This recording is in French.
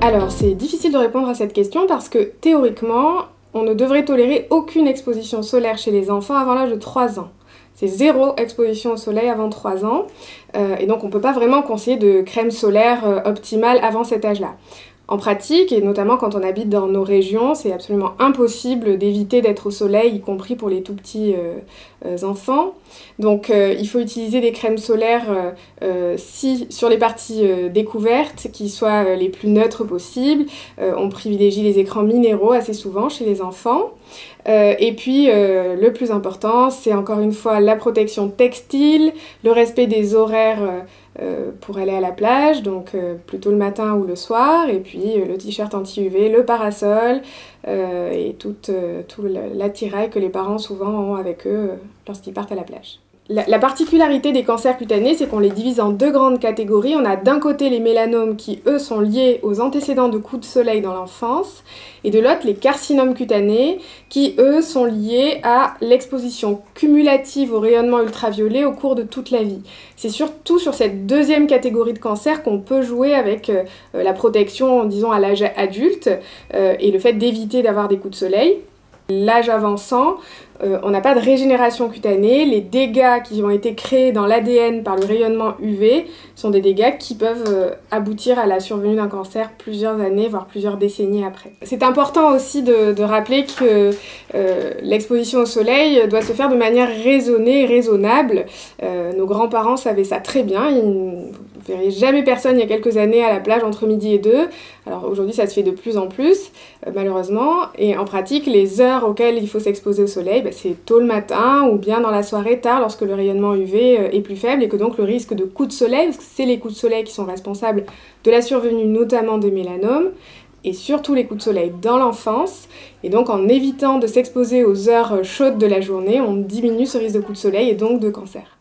Alors, c'est difficile de répondre à cette question parce que théoriquement, on ne devrait tolérer aucune exposition solaire chez les enfants avant l'âge de 3 ans. C'est 0 exposition au soleil avant 3 ans, et donc on ne peut pas vraiment conseiller de crème solaire optimale avant cet âge-là. En pratique, et notamment quand on habite dans nos régions, c'est absolument impossible d'éviter d'être au soleil, y compris pour les tout petits enfants. Donc il faut utiliser des crèmes solaires sur les parties découvertes, qui soient les plus neutres possibles. On privilégie les écrans minéraux assez souvent chez les enfants. Et puis le plus important, c'est encore une fois la protection textile, le respect des horaires pour aller à la plage, donc plutôt le matin ou le soir, et puis le t-shirt anti-UV, le parasol et tout l'attirail que les parents souvent ont avec eux lorsqu'ils partent à la plage. La particularité des cancers cutanés, c'est qu'on les divise en 2 grandes catégories. On a d'un côté les mélanomes qui, eux, sont liés aux antécédents de coups de soleil dans l'enfance, et de l'autre les carcinomes cutanés qui, eux, sont liés à l'exposition cumulative au rayonnement ultraviolet au cours de toute la vie. C'est surtout sur cette deuxième catégorie de cancer qu'on peut jouer avec la protection, disons, à l'âge adulte et le fait d'éviter d'avoir des coups de soleil. L'âge avançant, on n'a pas de régénération cutanée. Les dégâts qui ont été créés dans l'ADN par le rayonnement UV sont des dégâts qui peuvent aboutir à la survenue d'un cancer plusieurs années, voire plusieurs décennies après. C'est important aussi de rappeler que l'exposition au soleil doit se faire de manière raisonnée et raisonnable. Nos grands-parents savaient ça très bien. Vous ne verriez jamais personne il y a quelques années à la plage entre midi et 2. Alors aujourd'hui ça se fait de plus en plus, malheureusement. Et en pratique, les heures auxquelles il faut s'exposer au soleil, c'est tôt le matin ou bien dans la soirée tard lorsque le rayonnement UV est plus faible et que donc le risque de coups de soleil, parce que c'est les coups de soleil qui sont responsables de la survenue notamment des mélanomes, et surtout les coups de soleil dans l'enfance. Et donc en évitant de s'exposer aux heures chaudes de la journée, on diminue ce risque de coups de soleil et donc de cancer.